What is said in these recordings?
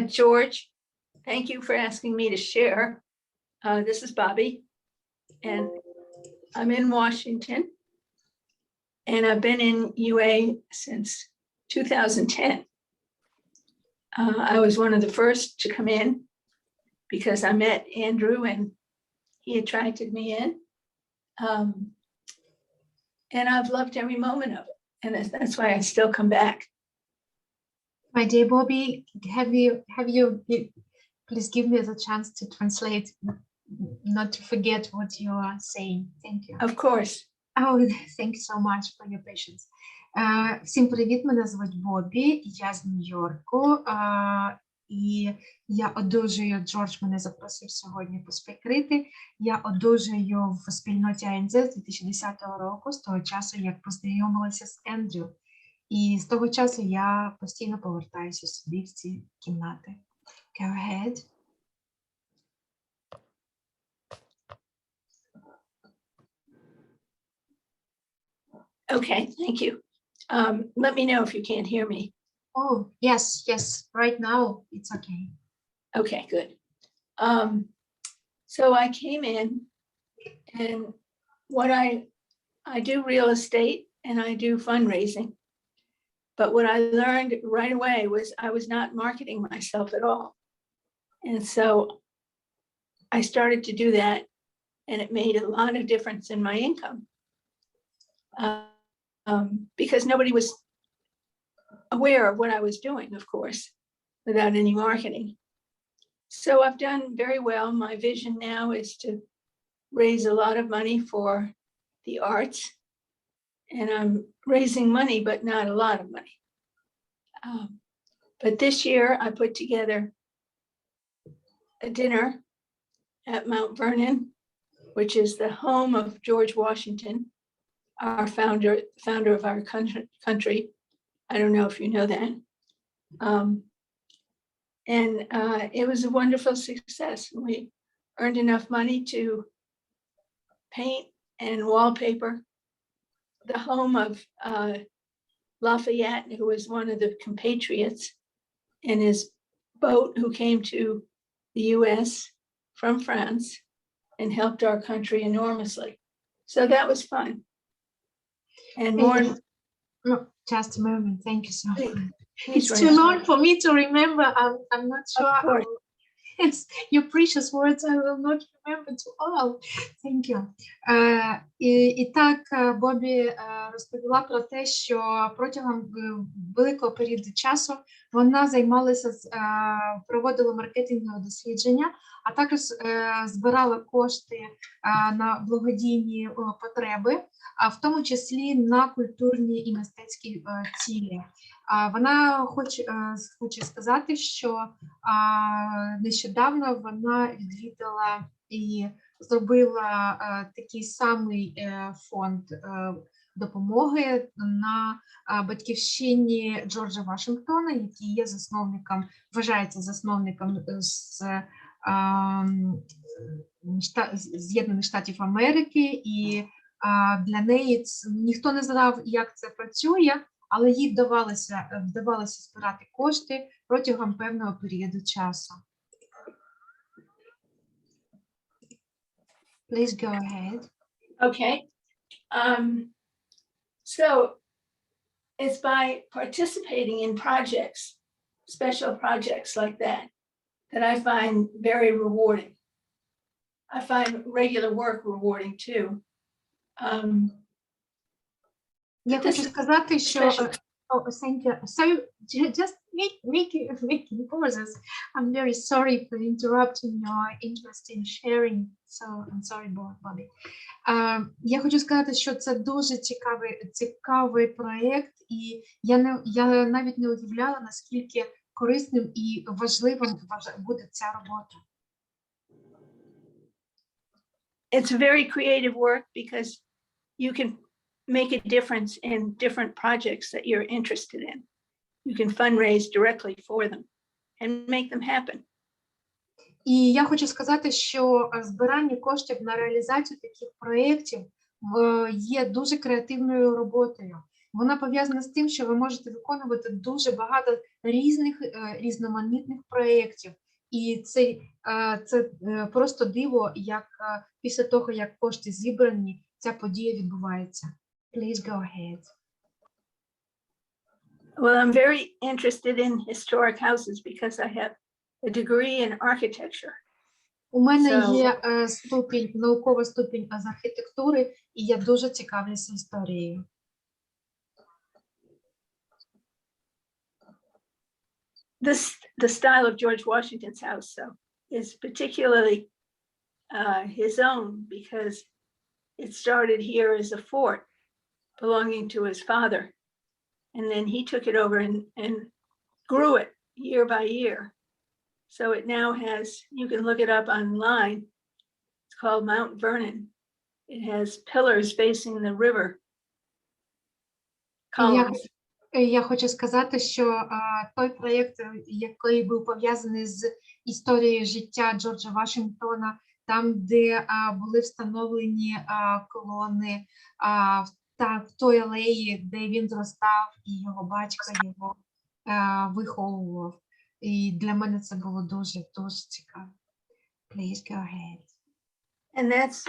George, thank you for asking me to share. This is Bobby, and I'm in Washington, and I've been in UA since 2010. I was one of the first to come in because I met Andrew and he attracted me in. And I've loved every moment of it, and that's why I still come back. My dear Bobby, have you please give me the chance to translate, not to forget what you are saying. Thank you. Of course. Oh, thank you so much for your patience. Всім привіт, мене звуть Бобі, я з Нью-Йорку, і я одужую, Джордж мене запросив сьогодні поспікерити, я одужую в спільноті АНЗ з 2010 року, з того часу, як познайомилася з Ендрю. І з того часу я постійно повертаюся сюди, в ці кімнати. Go ahead. Okay, thank you. Let me know if you can't hear me. Oh, yes. Right now, it's okay. Okay, good. So I came in, and what I do real estate and I do fundraising. But what I learned right away was I was not marketing myself at all. And so I started to do that, and it made a lot of difference in my income. Because nobody was aware of what I was doing, of course, without any marketing. So I've done very well. My vision now is to raise a lot of money for the arts, and I'm raising money, but not a lot of money. But this year I put together a dinner at Mount Vernon, which is the home of George Washington, our founder of our country. I don't know if you know that. And it was a wonderful success. We earned enough money to paint and wallpaper the home of Lafayette, who was one of the compatriots in his boat who came to the US from France and helped our country enormously. So that was fun. And more. No, just a moment. Thank you so much. It's too long for me to remember. I'm not sure. It's your precious words. I will not remember to all. Thank you. І так, Бобі розповіла про те, що протягом великого періоду часу вона займалася, проводила маркетингове дослідження, а також збирала кошти на благодійні потреби, в тому числі на культурні і мистецькі цілі. Вона хоче сказати, що нещодавно вона відвідала і зробила такий самий фонд допомоги на батьківщині Джорджа Вашингтона, який є засновником, вважається засновником з З'єднаних Штатів Америки, і для неї ніхто не знав, як це працює, але їй вдавалося збирати кошти протягом певного періоду часу. Please go ahead. Okay. So it's by participating in projects, special projects like that, that I find very rewarding. I find regular work rewarding too. Я хочу сказати, що thank you. So just making pauses. I'm very sorry for interrupting your interest in sharing. So I'm sorry, Bobby. Я хочу сказати, що це дуже цікавий проєкт, і я навіть не уявляла, наскільки корисним і важливим буде ця робота. It's very creative work because you can make a difference in different projects that you're interested in. You can fundraise directly for them and make them happen. І я хочу сказати, що збирання коштів на реалізацію таких проєктів є дуже креативною роботою. Вона пов'язана з тим, що ви можете виконувати дуже багато різних різноманітних проєктів. І це просто диво, як після того, як кошти зібрані, ця подія відбувається. Please go ahead. Well, I'm very interested in historic houses because I have a degree in architecture. У мене є наукова ступінь з архітектури, і я дуже цікавлюся історією. The style of George Washington's house, so, is particularly his own because it started here as a fort belonging to his father. And then he took it over and grew it year by year. So it now has, you can look it up online. It's called Mount Vernon. It has pillars facing the river. Columns. Я хочу сказати, що той проєкт, який був пов'язаний з історією життя Джорджа Вашингтона, там, де були встановлені колони, в той алеї, де він зростав, і його батько його виховував. І для мене це було дуже цікаво. Please go ahead. And that's,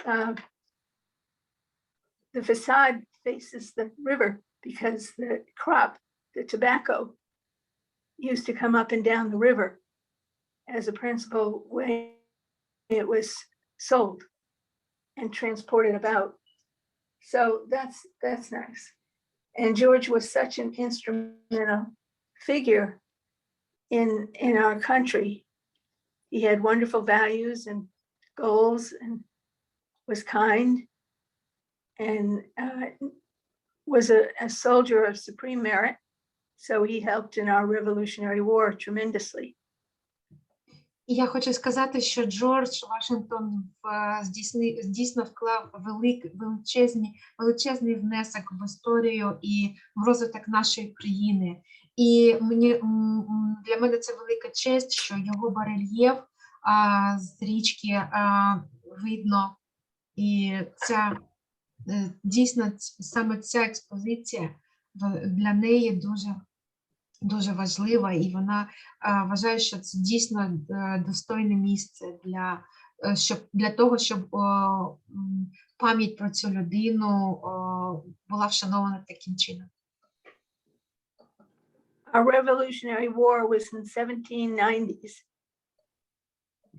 the facade faces the river because the crop, the tobacco, used to come up and down the river as a principal way it was sold and transported about. So that's nice. And George was such an instrumental figure in our country. He had wonderful values and goals and was kind and was a soldier of supreme merit. So he helped in our Revolutionary War tremendously. І я хочу сказати, що Джордж Вашингтон дійсно вклав величезний внесок в історію і в розвиток нашої країни. І для мене це велика честь, що його барельєф з річки видно. І дійсно саме ця експозиція для неї дуже важлива, і вона вважає, що це дійсно достойне місце для того, щоб пам'ять про цю людину була вшанована таким чином. Our Revolutionary War was in 1790s.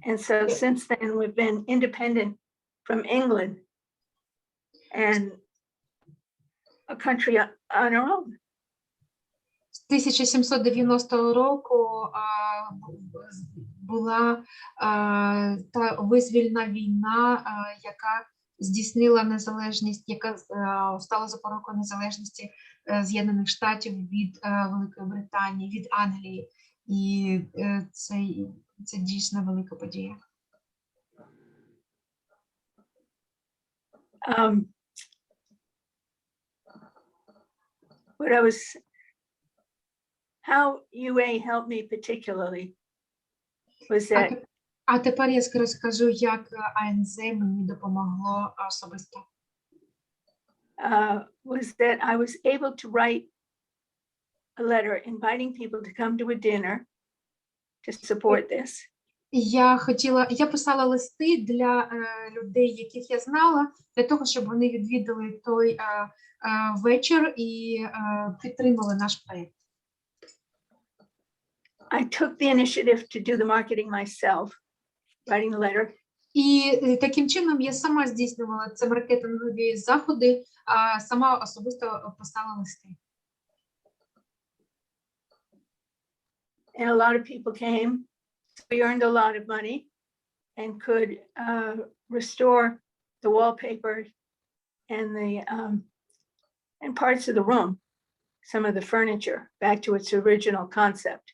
And so since then we've been independent from England and a country on our own. З 1790 року була та визвольна війна, яка здійснила незалежність, яка стала запорукою незалежності З'єднаних Штатів від Великої Британії, від Англії. І це дійсно велика подія. How UA helped me particularly was that. А тепер я розкажу, як АНЗ мені допомогло особисто. Was that I was able to write a letter inviting people to come to a dinner to support this. Я писала листи для людей, яких я знала, для того, щоб вони відвідали той вечір і підтримали наш проєкт. I took the initiative to do the marketing myself, writing the letter. І таким чином я сама здійснювала ці маркетингові заходи, а сама особисто писала листи. And a lot of people came. So we earned a lot of money and could restore the wallpaper and and parts of the room, some of the furniture, back to its original concept.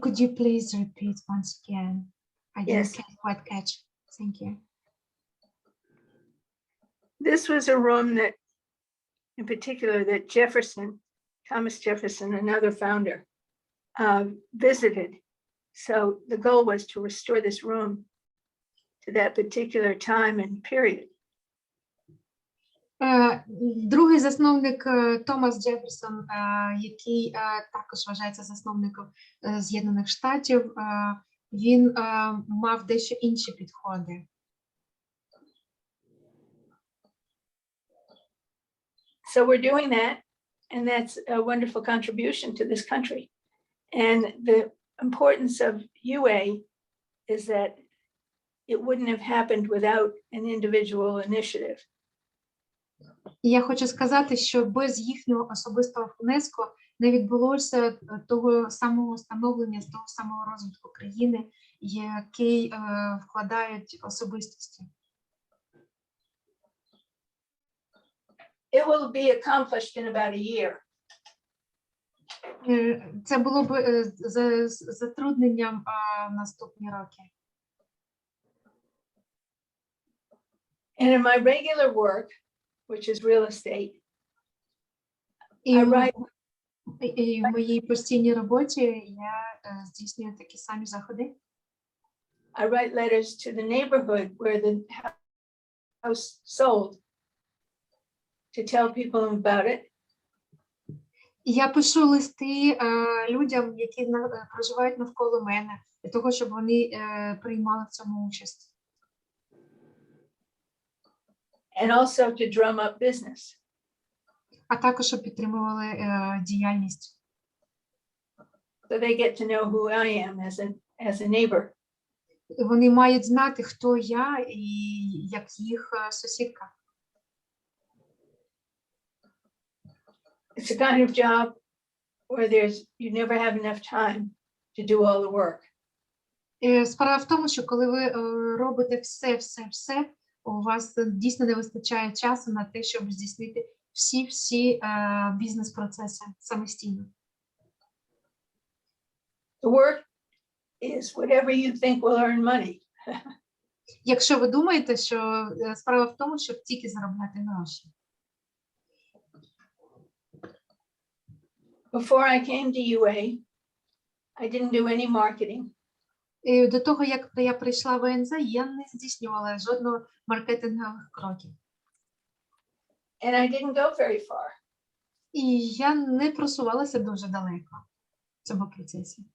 Could you please repeat once again? I Yes. didn't quite catch. Thank you. This was a room that, in particular, that Thomas Jefferson, another founder, visited. So the goal was to restore this room to that particular time and period. Другий засновник Томас Джеферсон, який також вважається засновником З'єднаних Штатів, він мав дещо інші підходи. So we're doing that, and that's a wonderful contribution to this country. And the importance of UA is that it wouldn't have happened without an individual initiative. І я хочу сказати, що без їхнього особистого внеску не відбулося того самого становлення, того самого розвитку країни, який вкладають особистості. It will be accomplished in about a year. Це було б з затрудненням в наступні роки. And in my regular work, which is real estate, І I write в моїй постійній роботі я здійснюю такі самі заходи. I write letters to the neighborhood where the house sold to tell people about it. Я пишу листи людям, які проживають навколо мене, для того, щоб вони приймали в цьому участь. And also to drum up business. А також щоб підтримували діяльність. So they get to know who I am as a neighbor. Вони мають знати, хто я і як їх сусідка. It's a kind of job where you never have enough time to do all the work. Справа в тому, що коли ви робите все, у вас дійсно не вистачає часу на те, щоб здійснити всі бізнес-процеси самостійно. The work is whatever you think will earn money. Якщо ви думаєте, що справа в тому, щоб тільки заробляти гроші. Before I came to UA, I didn't do any marketing. До того, як я прийшла в НЗ, я не здійснювала жодного маркетингових кроків. And I didn't go very far. І я не просувалася дуже далеко в цьому процесі.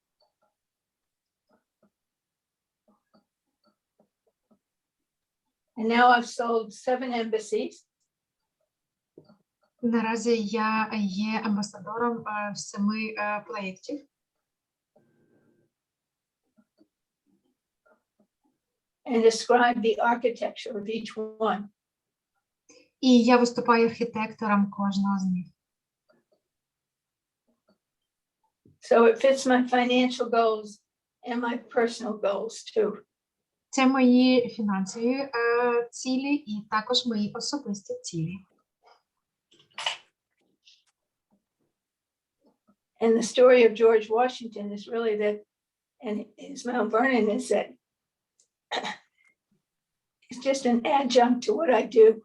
And now I've sold 7 embassies. Наразі я є амбасадором 7 проєктів. And describe the architecture of each one. І я виступаю архітектором кожного з них. So it fits my financial goals and my personal goals too. Це мої фінансові цілі і також мої особисті цілі. And the story of George Washington is really that, and his Mount Vernon is that it's just an adjunct to what I do.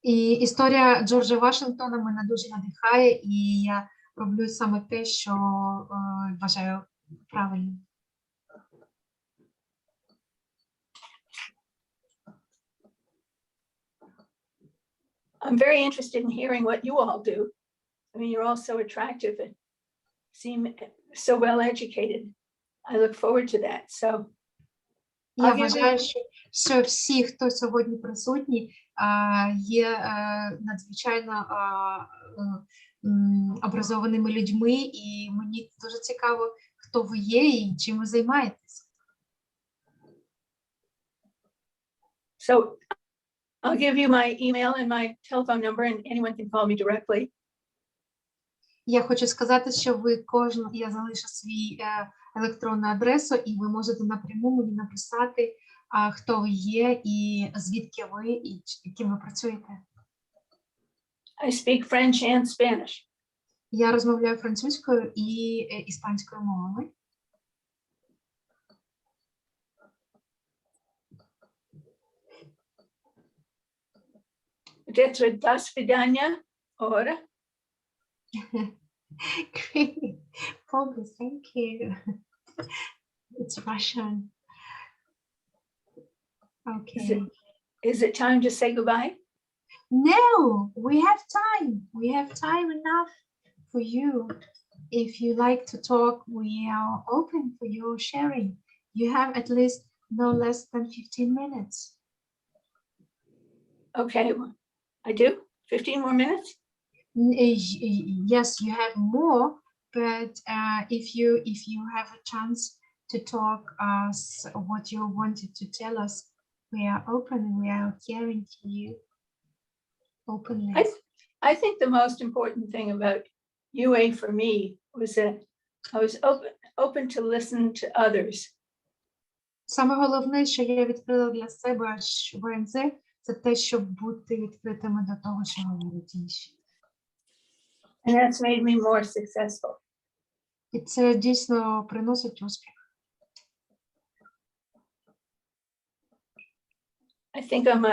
І історія Джорджа Вашингтона мене дуже надихає, і я роблю саме те, що вважаю правильним. I'm very interested in hearing what you all do. I mean, you're all so attractive and seem so well educated. I look forward to that. So Я вважаю, що всі, хто сьогодні присутні, є надзвичайно образованими людьми, і мені дуже цікаво, хто ви є і чим ви займаєтесь. So I'll give you my email and my telephone number, and anyone can call me directly. Я хочу сказати, що я залишу свій електронну адресу, і ви можете напряму мені написати, хто ви є, і звідки ви, і ким ви працюєте. I speak French and Spanish. Я розмовляю французькою і іспанською мовами. До свидания. Ahora. Great. Bobby, thank you. It's Russian. Okay. Is it time to say goodbye? No, we have time. We have time enough for you. If you like to talk, we are open for your sharing. You have at least no less than 15 minutes. Okay, I do. 15 more minutes? Yes, you have more, but if you have a chance to talk us what you wanted to tell us, we are open. We are hearing to you openly. I think the most important thing about UA for me was that I was open to listen to others. Саме головне, що я відкрила для себе в ОНЗ, це те, щоб бути відкритими до того, що говорять інші. And that's made me more successful. І це дійсно приносить успіх. I think I'm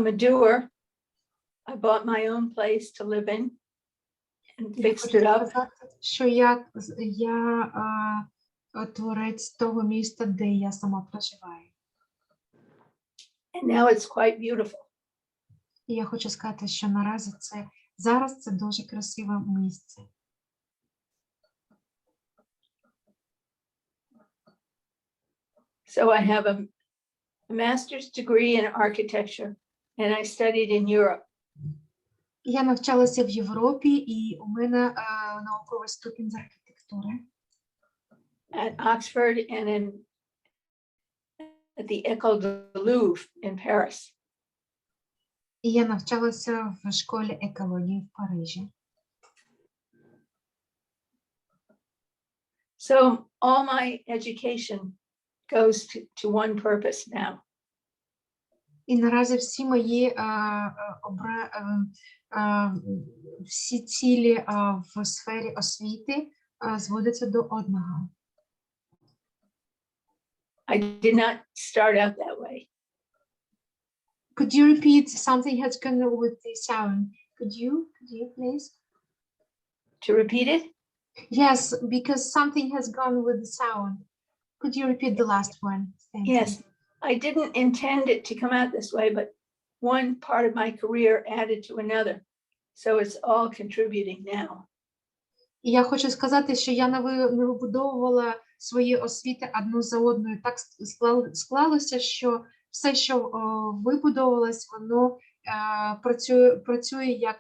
a doer. I bought my own place to live in and fixed it up. Що я творець того міста, де я сама проживаю. And now it's quite beautiful. І я хочу сказати, що наразі зараз це дуже красиве місце. So I have a master's degree in architecture and I studied in Europe. Я навчалася в Європі, і у мене науковий ступінь з архітектури. At Oxford and at the École de Louvre in Paris. І я навчалася в школі екології в Парижі. So all my education goes to one purpose now. І наразі всі мої всі цілі в сфері освіти зводяться до одного. I did not start out that way. Could you repeat? Something has gone with the sound. Could you please? To repeat it? Yes, because something has gone with the sound. Could you repeat the last one? Thank Yes. you. I didn't intend it to come out this way, but one part of my career added to another. So it's all contributing now. І я хочу сказати, що я не вибудовувала свої освіти одну за одною. Так склалося, що все, що вибудовувалось, воно працює як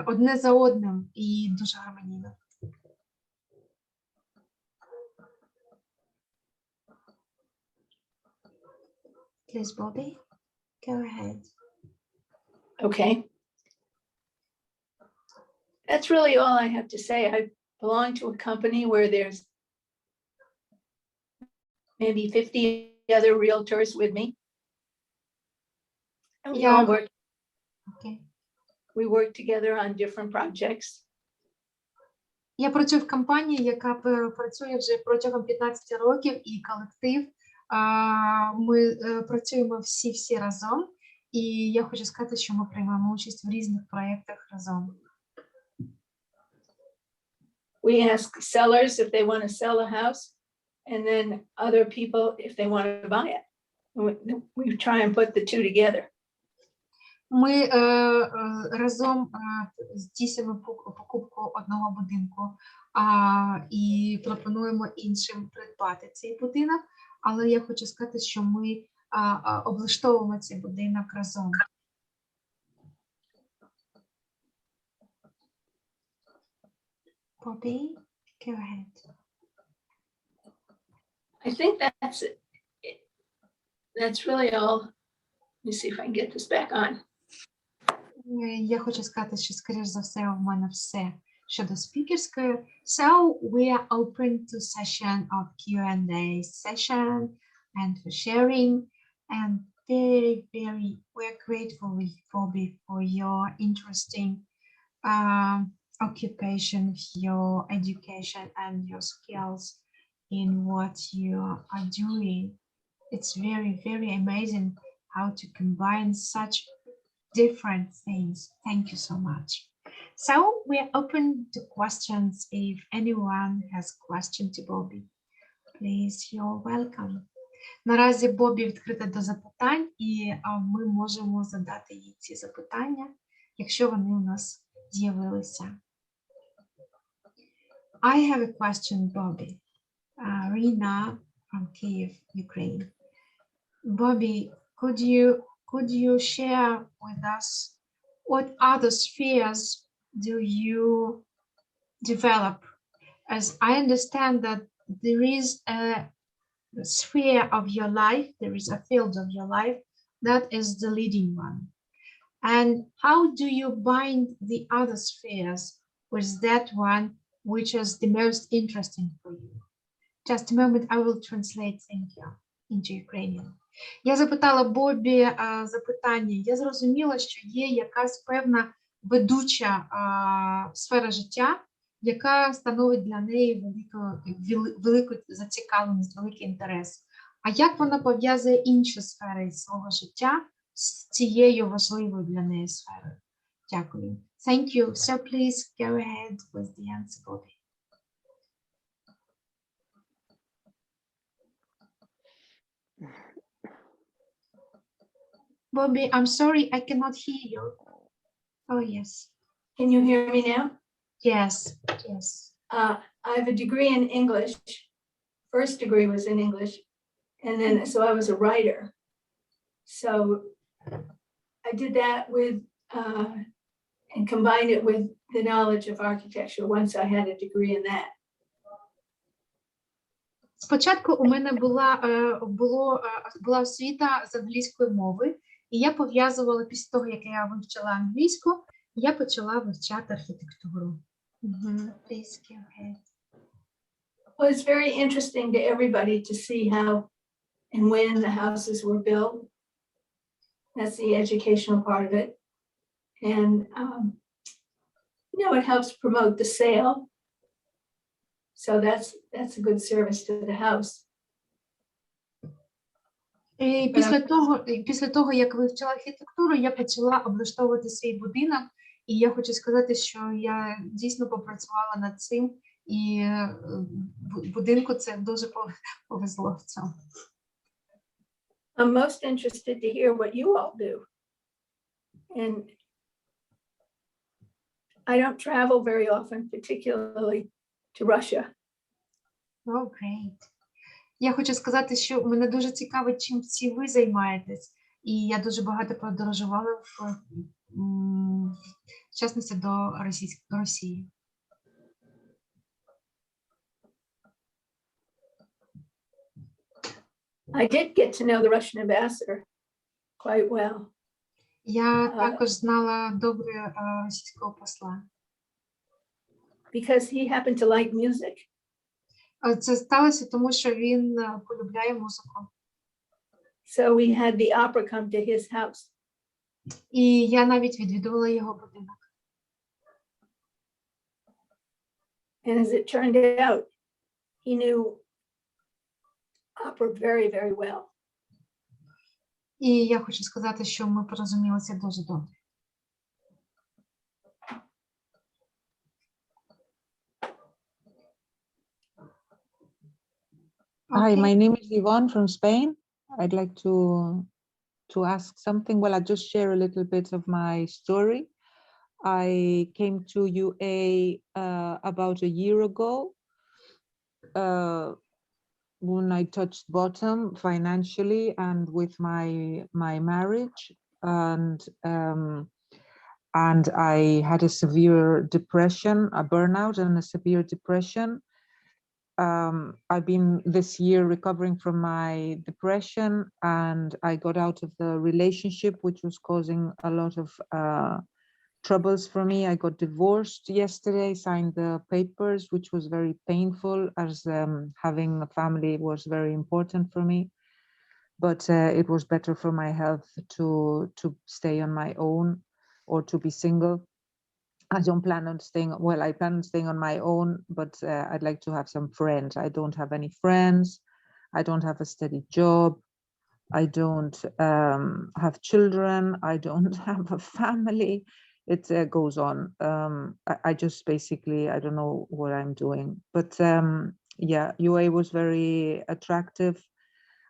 одне за одним і дуже гармонійно. Please, Bobby, go ahead. Okay. That's really all I have to say. I belong to a company where there's maybe 50 other realtors with me. And we all work. Okay. We work together on different projects. Я працюю в компанії, яка працює вже протягом 15 років, і колектив. Ми працюємо всі разом, і я хочу сказати, що ми приймаємо участь в різних проєктах разом. We ask sellers if they want to sell a house, and then other people if they want to buy it. We try and put the two together. Ми разом здійснюємо покупку одного будинку і пропонуємо іншим придбати цей будинок, але я хочу сказати, що ми облаштовуємо цей будинок разом. Bobby, go ahead. I think that's really all. Let me see if I can get this back on. Я хочу сказати, що, скоріш за все, в мене все щодо спікерської. So, we are open to session of Q&A session and for sharing. And we're grateful, Bobby, for your interesting occupation, your education and your skills in what you are doing. It's very amazing how to combine such different things. Thank you so much. So we're open to questions if anyone has question to Bobby. Please, you're welcome. Наразі Бобі відкрита до запитань, і ми можемо задати їй ці запитання, якщо вони у нас з'явилися. I have a question, Bobby. Rina from Kyiv, Ukraine. Bobby, could you share with us what other spheres do you develop? As I understand that there is a sphere of your life, there is a field of your life that is the leading one. And how do you bind the other spheres with that one which is the most interesting for you? Just a moment, I will translate, thank you, into Ukrainian. Я запитала Бобі запитання. Я зрозуміла, що є якась певна ведуча сфера життя, яка становить для неї велику зацікавленість, великий інтерес. А як вона пов'язує інші сфери свого життя з цією важливою для неї сферою? Дякую. Thank you. So please go ahead with the answer, Bobby. Bobby, I'm sorry, I cannot hear you. Oh, yes. Can you hear me now? Yes, yes. I have a degree in English. First degree was in English. And then, so I was a writer. So I did that with, and combined it with the knowledge of architecture once I had a degree in that. Спочатку у мене була освіта з англійської мови, і я пов'язувала після того, як я вивчила англійську, я почала вивчати архітектуру. Please go ahead. Well, it's very interesting to everybody to see how and when the houses were built. That's the educational part of it. And, you know, it helps promote the sale. So that's a good service to the house. І після того, як вивчила архітектуру, я почала облаштовувати свій будинок. І я хочу сказати, що я дійсно попрацювала над цим. І будинку це дуже повезло в цьому. I'm most interested to hear what you all do. And I don't travel very often, particularly to Russia. Oh, great. Я хочу сказати, що мене дуже цікавить, чим всі ви займаєтесь. І я дуже багато подорожувала в частності до Росії. I did get to know the Russian ambassador quite well. Я також знала добре російського посла. Because he happened to like music. Це сталося тому, що він полюбляє музику. So we had the opera come to his house. І я навіть відвідувала його будинок. And as it turned out, he knew opera very, very well. І я хочу сказати, що ми порозумілися дуже добре. Hi, my name is Yvonne from Spain. I'd like to ask something. Well, I'll just share a little bit of my story. I came to UA about a year ago when I touched bottom financially and with my marriage, and I had a severe depression, a burnout and a severe depression. I've been this year recovering from my depression, and I got out of the relationship, which was causing a lot of troubles for me. I got divorced yesterday, signed the papers, which was very painful, as having a family was very important for me. But it was better for my health to stay on my own or to be single. I don't plan on staying, well, I plan on staying on my own, but I'd like to have some friends. I don't have any friends. I don't have a steady job. I don't have children. I don't have a family. It goes on. I just basically, I don't know what I'm doing. But yeah, UA was very attractive.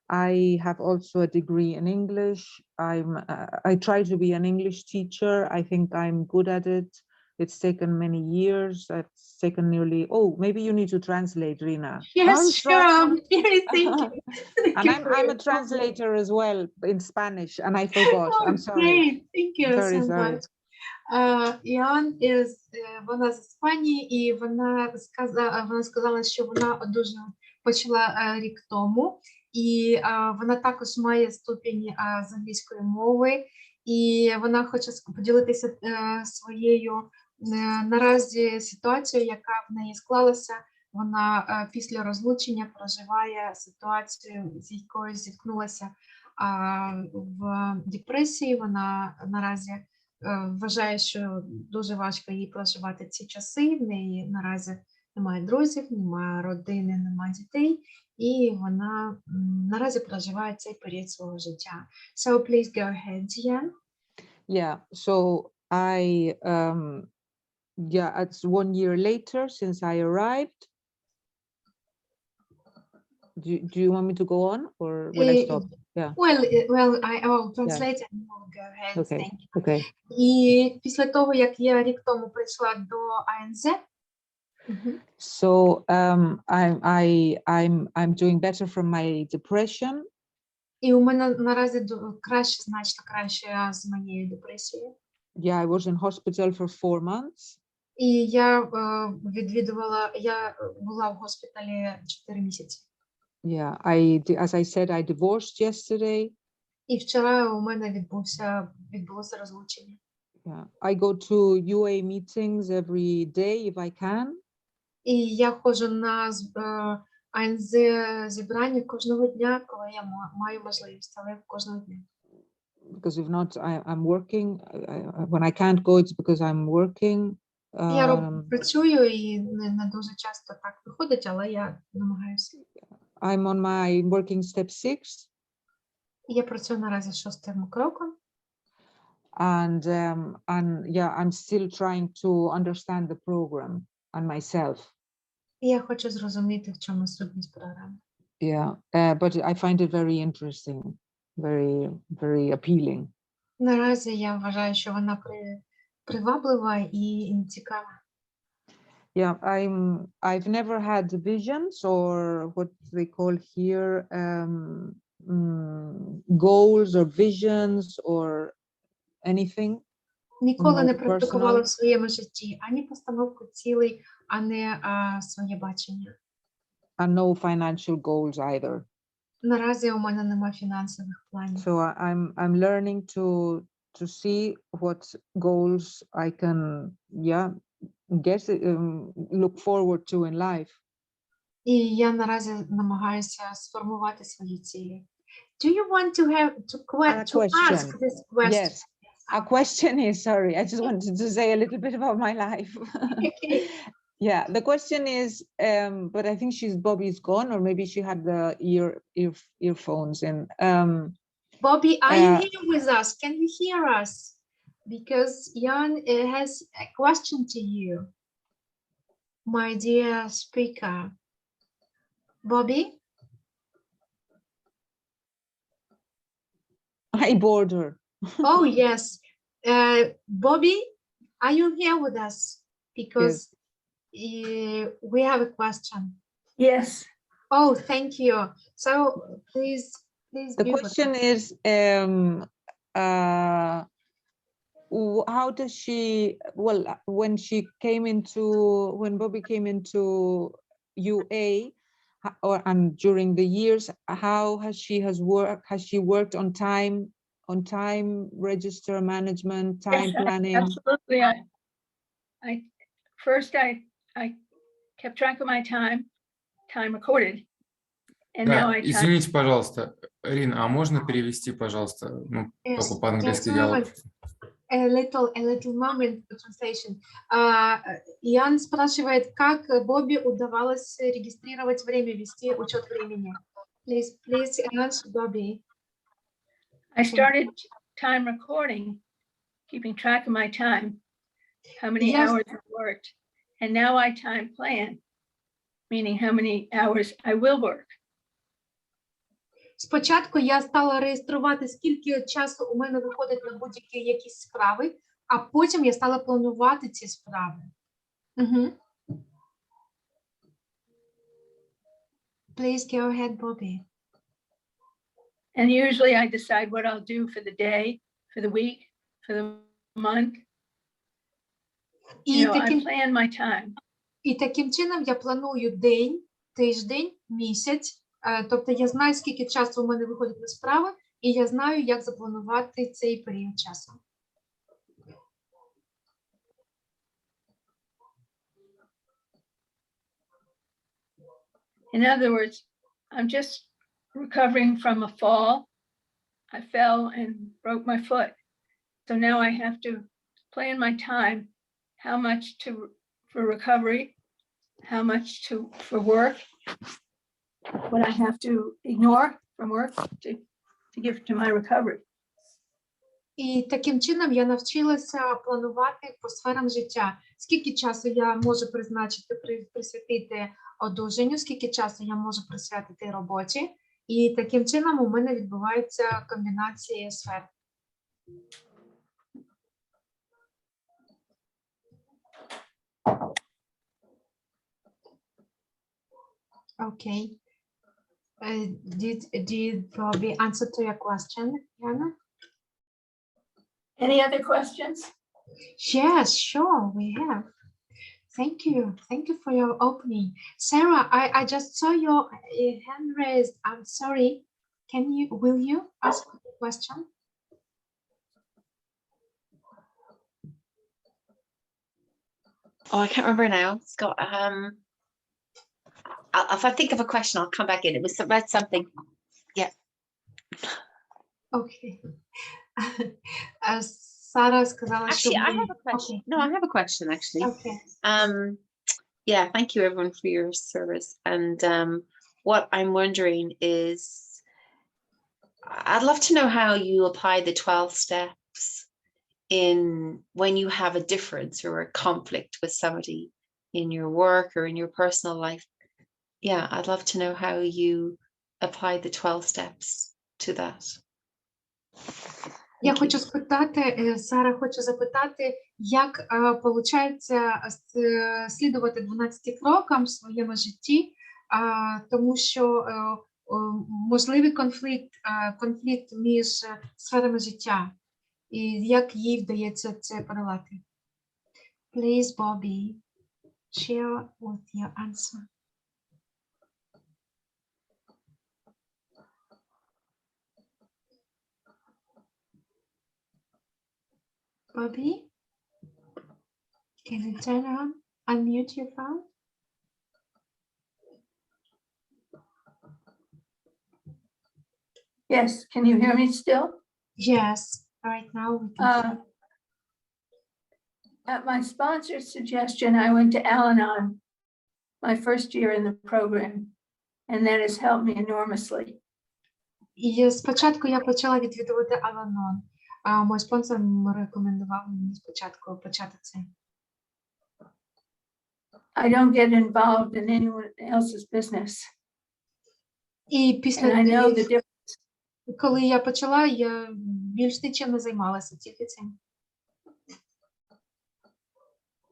I have also a degree in English. I try to be an English teacher. I think I'm good at it. It's taken many years. It's taken nearly, oh, maybe you need to translate, Rina. Yes, I'm sure. sorry. Very thank you. Thank And you I'm for a your comment. translator as well in Spanish, and I forgot. Oh, I'm sorry. great. Thank you Very so sorry. much. Іоанн вона з Іспанії, і вона сказала, що вона одужала, почала рік тому, і вона також має ступінь з англійської мови, і вона хоче поділитися своєю наразі ситуацією, яка в неї склалася. Вона після розлучення проживає ситуацію, з якою зіткнулася в депресії. Вона наразі вважає, що дуже важко їй проживати ці часи. В неї наразі немає друзів, немає родини, немає дітей, і вона наразі проживає цей період свого життя. So please go ahead, Jan. Yeah, so yeah, it's 1 year later since I arrived. Do you want me to go on, or will I stop? Yeah. Well, I'll translate and we'll go ahead. Okay. Thank you. Okay. І після того, як я рік тому прийшла до АНЗ, So I'm doing better from my depression. і у мене наразі краще, значно краще з моєю депресією. Yeah, I was in hospital for 4 months. І я я була в госпіталі 4 місяці. Yeah, as I said, I divorced yesterday. І вчора у мене відбулося розлучення. Yeah, I go to UA meetings every day if I can. І я ходжу на АНЗ зібрання кожного дня, коли я маю можливість, але кожного дня. Because if not, I'm working. When I can't go, it's because I'm working. Я працюю і не дуже часто так виходить, але я намагаюся. I'm on my working step 6. Я працюю наразі 6-м кроком. And yeah, I'm still trying to understand the program and myself. І я хочу зрозуміти, в чому сутність програми. Yeah, but I find it very interesting, very, very appealing. Наразі я вважаю, що вона приваблива і цікава. Yeah, I've never had visions or what they call here goals or visions or anything. Ніколи не практикувала в своєму житті ані постановку цілей, ані своє бачення. And no financial goals either. Наразі у мене немає фінансових планів. So I'm learning to see what goals I can look forward to in life. І я наразі намагаюся сформувати свої цілі. Do you want to ask this question? Yes. A question is, sorry, I just wanted to say a little bit about my life. Okay. Yeah, the question is, but I think Bobby's gone, or maybe she had the earphones in. Bobby, are you here with us? Can you hear us? Because Jan has a question to you, my dear speaker. Bobby? I bored her. Oh, yes. Bobby, are you here with us? Because we have a question. Yes. Oh, thank you. So please. The question is, how does she, well, when Bobby came into UA, and during the years, how has she worked on time register management, time planning? Absolutely. I kept track of my time recorded. And now I извините, пожалуйста, Рин, а можно перевести, пожалуйста, ну, только по-английски диалог? A little moment for translation. Ян спрашивает, как Бобби удавалось регистрировать время, вести учет времени. Please answer, Bobby. I started time recording, keeping track of my time, how many hours I worked, and now I time plan. meaning how many hours I will work. Спочатку я стала реєструвати, скільки часу у мене виходить на будь-які якісь справи, а потім я стала планувати ці справи. Угу. Please go ahead, Bobby. And usually I decide what I'll do for the day, for the week, for the month. You know, I plan my time. І таким чином я планую день, тиждень, місяць. Тобто я знаю, скільки часу у мене виходить на справи, і я знаю, як запланувати цей період часу. In other words, I'm just recovering from a fall. I fell and broke my foot. So now I have to plan my time, how much for recovery, how much for work, what I have to ignore from work to give to my recovery. І таким чином я навчилася планувати по сферам життя. Скільки часу я можу присвятити одужанню, скільки часу я можу присвятити роботі. І таким чином у мене відбувається комбінація сфер. Okay. Did Bobby answer to your question, Jana? Any other questions? Yes, sure, we have. Thank you. Thank you for your opening. Sarah, I just saw your hand raised. I'm sorry. Will you ask the question? Oh, I can't remember now. Scott, if I think of a question, I'll come back in. It was about something. Yeah. Okay. Sarah сказала, actually, I have a question. Okay. No, I have a question actually. Okay. Yeah, thank you everyone for your service. And what I'm wondering is, I'd love to know how you apply the 12 steps in when you have a difference or a conflict with somebody in your work or in your personal life. Yeah, I'd love to know how you apply the 12 steps to that. Я хочу спитати, Сара, хочу запитати, як виходить слідувати 12 крокам в своєму житті, тому що можливий конфлікт між сферами життя, і як їй вдається це подолати. Please, Bobby, share with your answer. Bobby, can you turn on, unmute your phone? Yes, can you hear me still? Yes, right now we can. At my sponsor's suggestion, I went to Al-Anon my first year in the program, and that has helped me enormously. І спочатку я почала відвідувати Al-Anon. Мой спонсор рекомендував мені спочатку почати це. I don't get involved in anyone else's business. І після And I know the difference. Коли я почала, я більш нічим не займалася, тільки цим.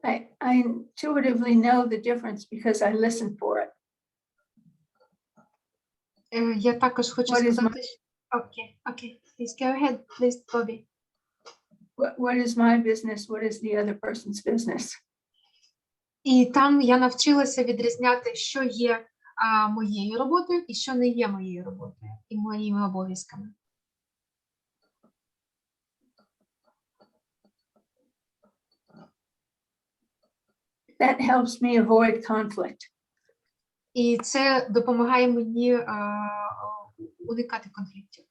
I intuitively know the difference because I listen for it. Я також хочу сказати, Okay, please go ahead, please, Bobby. What is my business? What is the other person's business? І там я навчилася відрізняти, що є моєю роботою і що не є моєю роботою і моїми обов'язками. That helps me avoid conflict. І це допомагає мені уникати конфліктів.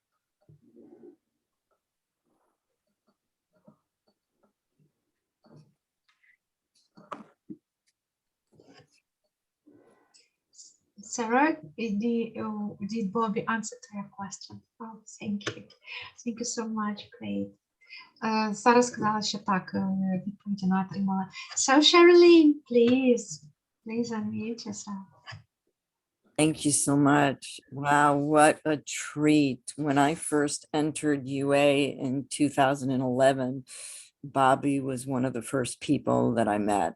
Sarah, did Bobby answer to your question? Oh, thank you. Thank you so much, great. Сара сказала, що так, відповіді вона отримала. So, Sherilyn, please unmute yourself. Thank you so much. Wow, what a treat. When I first entered UA in 2011, Bobby was one of the first people that I met.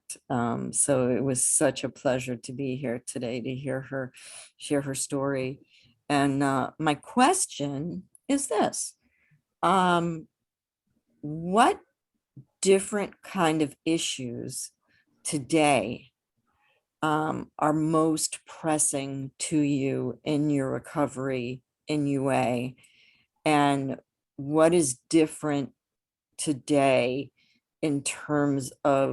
So it was such a pleasure to be here today to hear her share her story. And my question is this. What different kind of issues today are most pressing to you in your recovery in UA, and what is different today in terms of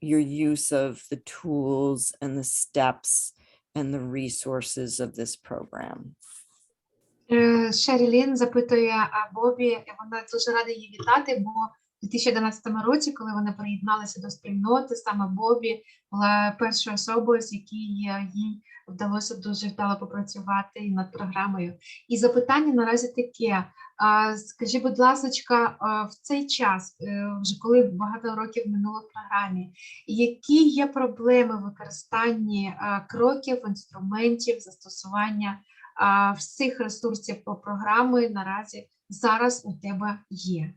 your use of the tools and the steps and the resources of this program? Шерілін запитує Бобі, вона дуже рада її вітати, бо у 2011 році, коли вони приєдналися до спільноти, саме Бобі була першою особою, з якій їй вдалося дуже вдало попрацювати над програмою. І запитання наразі таке. Скажи, будь ласка, в цей час, вже коли багато років минуло в програмі, які є проблеми в використанні кроків, інструментів, застосування всіх ресурсів по програмі наразі зараз у тебе є?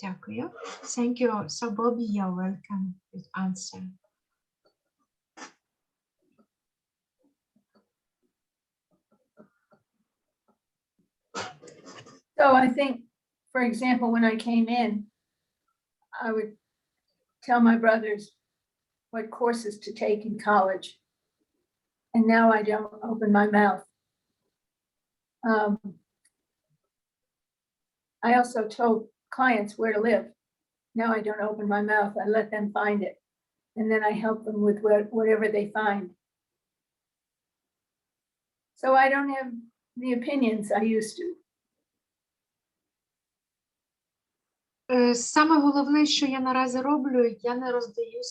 Дякую. Thank you. So Bobby, you're welcome with answer. So I think, for example, when I came in, I would tell my brothers what courses to take in college. And now I don't open my mouth. I also told clients where to live. Now I don't open my mouth. I let them find it. And then I help them with whatever they find. So I don't have the opinions I used to. Саме головне, що я наразі роблю, я не роздаю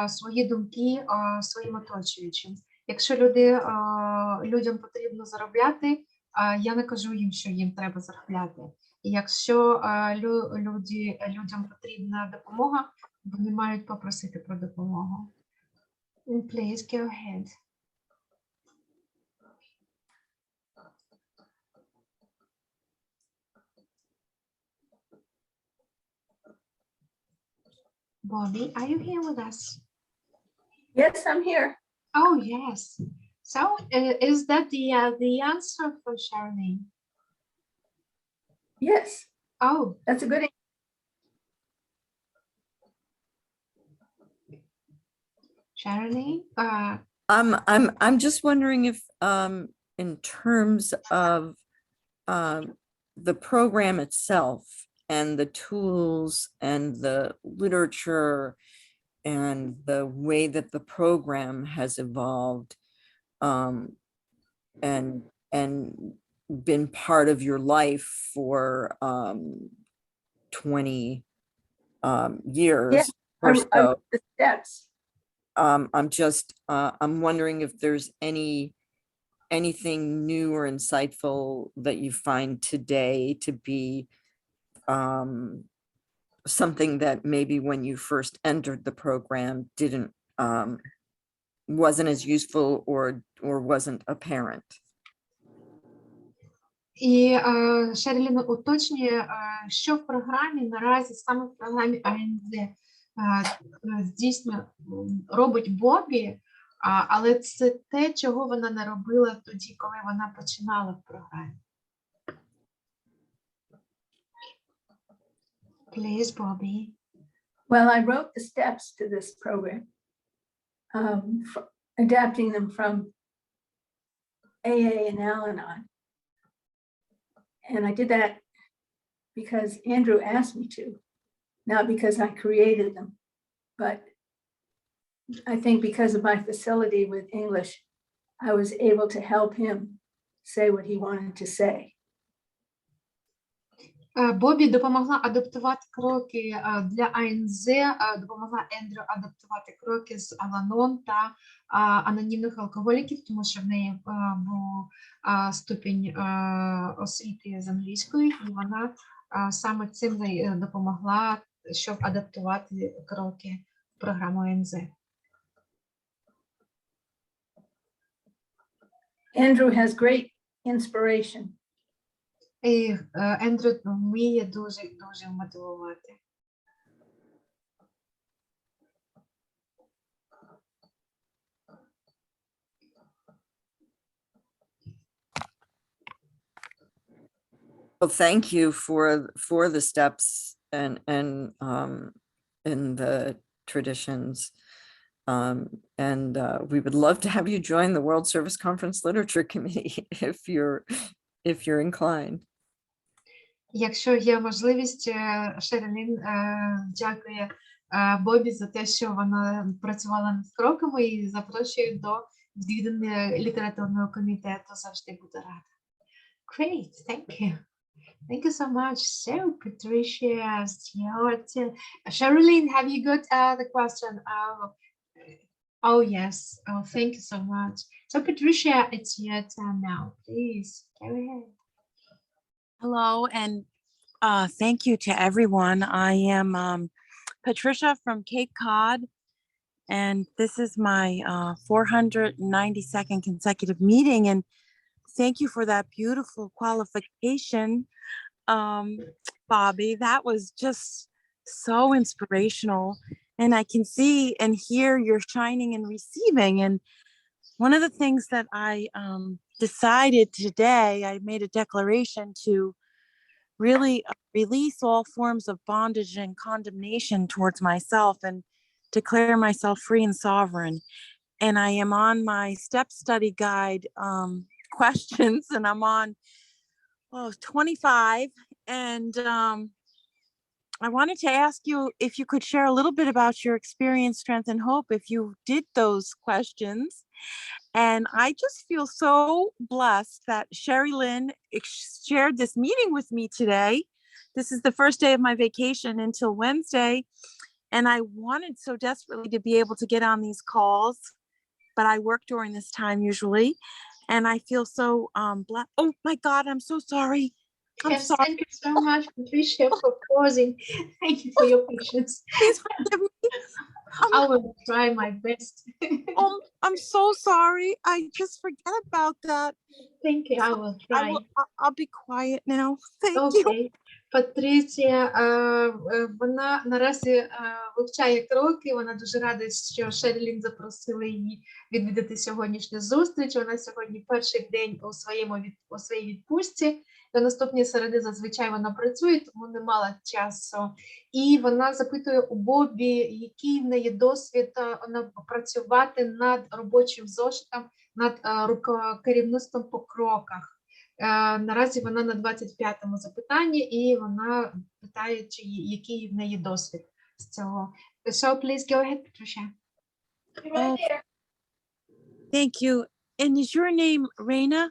свої думки своїм оточуючим. Якщо людям потрібно заробляти, я не кажу їм, що їм треба заробляти. І якщо людям потрібна допомога, вони мають попросити про допомогу. Please go ahead. Bobby, are you here with us? Yes, I'm here. Oh, yes. So is that the answer for Charlene? Yes, Oh, that's a good answer. Charlene? I'm just wondering if in terms of the program itself and the tools and the literature and the way that the program has evolved and been part of your life for 20 years Yeah, or I so. wrote the steps. I'm wondering if there's anything new or insightful that you find today to be something that maybe when you first entered the program wasn't as useful or wasn't apparent. І Шерліна уточнює, що в програмі наразі, саме в програмі АНЗ, дійсно робить Бобі, але це те, чого вона не робила тоді, коли вона починала в програмі. Please, Bobby. Well, I wrote the steps to this program, adapting them from AA and Al-Anon. And I did that because Andrew asked me to, not because I created them, but I think because of my facility with English, I was able to help him say what he wanted to say. Бобі допомогла адаптувати кроки для АНЗ, допомогла Ендрю адаптувати кроки з Ал-Анон та анонімних алкоголіків, тому що в неї був ступінь освіти з англійської, і вона саме цим допомогла, щоб адаптувати кроки в програму АНЗ. Andrew has great inspiration. І Ендрю вміє дуже мотивувати. Well, thank you for the steps and in the traditions. And we would love to have you join the World Service Conference Literature Committee if you're inclined. Якщо є можливість, Шерілін дякує Бобі за те, що вона працювала над кроками і запрошує до відвідання літературного комітету. Завжди буде рада. Great, thank you. Thank you so much. So, Patricia, Sherilyn, have you got the question? Oh, yes. Oh, thank you so much. So, Patricia, it's your turn now. Please, go ahead. Hello, and thank you to everyone. I am Patricia from Cape Cod, and this is my 492nd consecutive meeting. And thank you for that beautiful qualification, Bobby. That was just so inspirational. And I can see and hear your shining and receiving. And one of the things that I decided today, I made a declaration to really release all forms of bondage and condemnation towards myself and declare myself free and sovereign. And I am on my step study guide questions, and I'm on 25. And I wanted to ask you if you could share a little bit about your experience, strength, and hope if you did those questions. And I just feel so blessed that Sherilyn shared this meeting with me today. This is the first day of my vacation until Wednesday. And I wanted so desperately to be able to get on these calls, but I work during this time usually. And I feel so blessed. Oh my God, I'm so sorry. I'm Yes, sorry. thank you so much, Patricia, for pausing. Thank you for your patience. Please forgive me. I will try my best. Oh, I'm so sorry. I just forget about that. Thank you, I will try. I'll be quiet now. Thank you. Окей. Патриція, вона наразі вивчає кроки, вона дуже рада, що Шерілін запросила її відвідати сьогоднішню зустріч. Вона сьогодні перший день у своїй відпустці. До наступної середи зазвичай вона працює, тому не мала часу. І вона запитує у Бобі, який в неї досвід працювати над робочим зошитом, над керівництвом по кроках. Наразі вона на 25-му запитанні, і вона питає, який в неї досвід з цього. So, please go ahead, Patricia. Oh, thank you. And is your name Reina?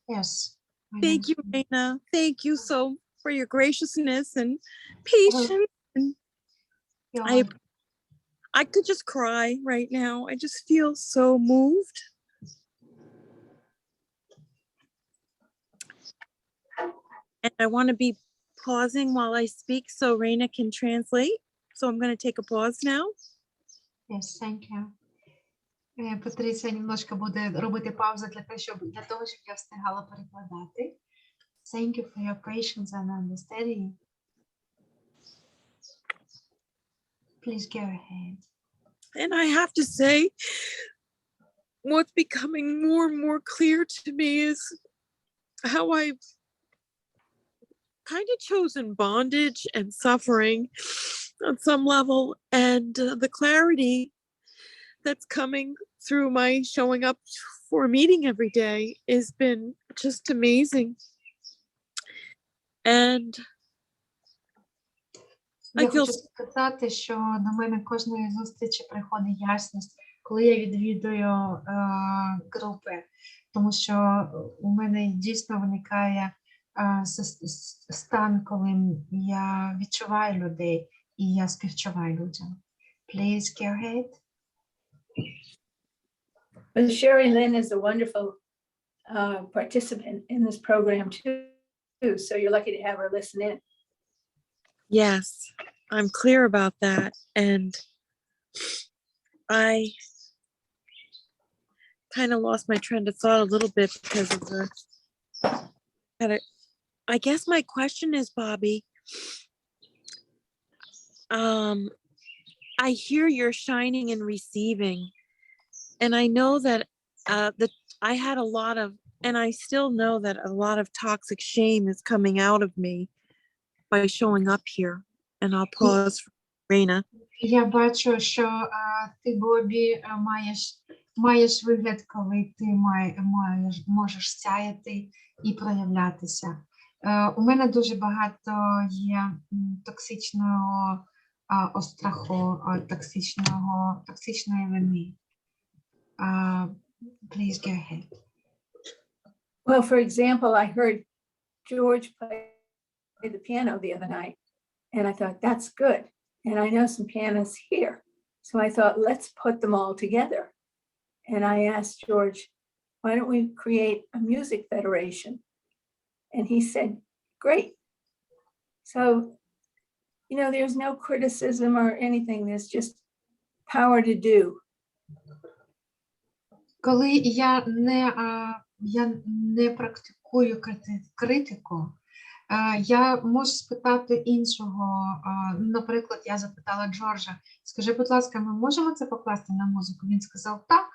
Yes. Thank you, Reina. Thank you so for your graciousness and patience. And I could just cry right now. I just feel so moved. And I want to be pausing while I speak so Reina can translate. So I'm going to take a pause now. Yes, thank you. Патриція немножко буде робити паузу для того, щоб я встигала перекладати. Thank you for your patience and understanding. Please go ahead. And I have to say, what's becoming more and more clear to me is how I've kind of chosen bondage and suffering on some level, and the clarity that's coming through my showing up for a meeting every day has been just amazing. And Я хочу сказати, що до мене кожної зустрічі приходить ясність, коли я відвідую групи, тому що у мене дійсно виникає стан, коли я відчуваю людей і я співчуваю людям. Please go ahead. But Sherilyn is a wonderful participant in this program too, so you're lucky to have her listen in. yes, I'm clear about that. And I kind of lost my trend of thought a little bit because of I guess my question is, Bobby, I hear you're shining and receiving, and I know that I had a lot of, and I still know that a lot of toxic shame is coming out of me by showing up here. And I'll pause for Raina. Я бачу, що ти, Бобі, маєш вигляд, коли ти можеш сяяти і проявлятися. У мене дуже багато є токсичного остраху, токсичної вини. Please go ahead. Well, for example, I heard George play the piano the other night, and I thought, that's good. And I know some pianists here. So I thought, let's put them all together. And I asked George, why don't we create a music federation? And he said, great. So, you know, there's no criticism or anything. There's just power to do. Коли я не практикую критику, я можу спитати іншого. Наприклад, я запитала Джорджа, скажи, будь ласка, ми можемо це покласти на музику? Він сказав так.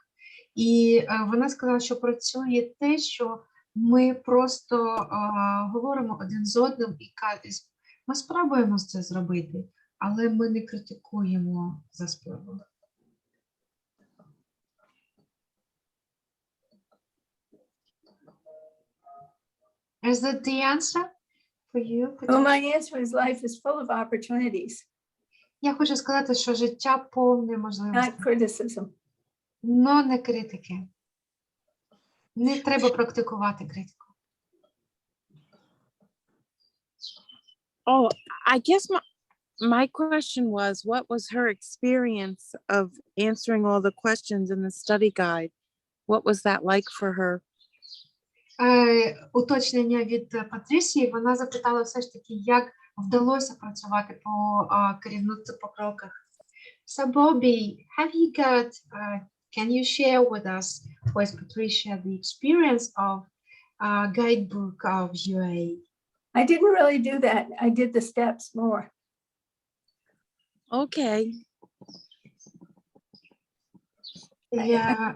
І вона сказала, що працює те, що ми просто говоримо один з одним і ми спробуємо це зробити, але ми не критикуємо за спробу. Is that the answer for you? Well, my answer is life is full of opportunities, Я хочу сказати, що життя повне можливостей, not criticism. но не критики. Не треба практикувати критику. Oh, I guess my question was, what was her experience of answering all the questions in the study guide? What was that like for her? Уточнення від Патрісії, вона запитала все ж таки, як вдалося працювати по керівництву по кроках. So, Bobby, have you got, can you share with us, with Patricia, the experience of guidebook of UA? I didn't really do that. I did the steps more. Okay. Yeah.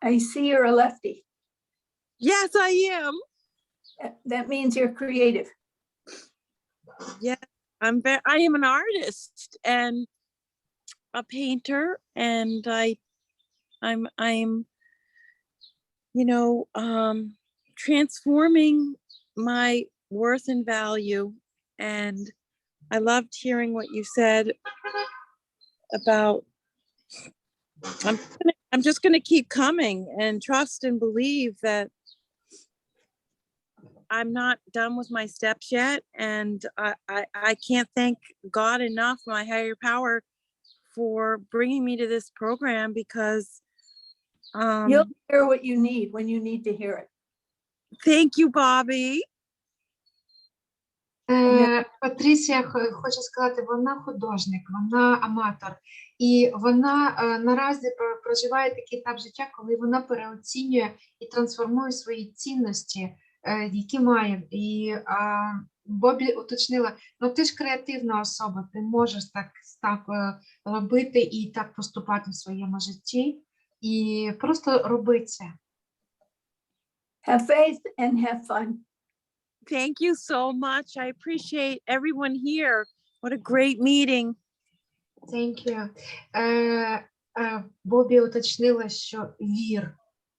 I see you're a lefty. Yes, I am. That means you're creative. Yeah, I am an artist and a painter, and I'm you know, transforming my worth and value. And I loved hearing what you said about I'm just gonna keep coming and trust and believe that I'm not done with my steps yet, and I can't thank God enough, my higher power, for bringing me to this program, because You'll hear what you need when you need to hear it. Thank you, Bobby. Патрісія хоче сказати, вона художник, вона аматор, і вона наразі проживає такий етап життя, коли вона переоцінює і трансформує свої цінності, які має. І Бобі уточнила, ну ти ж креативна особа, ти можеш так робити і так поступати в своєму житті, і просто роби це. Have faith and have fun. Thank you so much. I appreciate everyone here. What a great meeting. Thank you. Бобі уточнила, що вір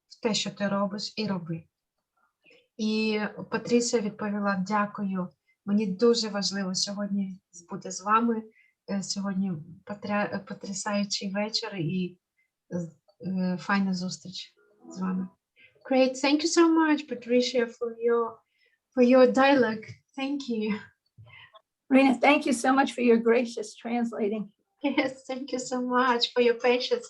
в те, що ти робиш, і роби. І Патрісія відповіла, дякую. Мені дуже важливо сьогодні бути з вами. Сьогодні потрясаючий вечір і файна зустріч з вами. Great. Thank you so much, Patricia, for your dialogue. Thank you. Rena, thank you so much for your gracious translating. Yes, thank you so much for your patience.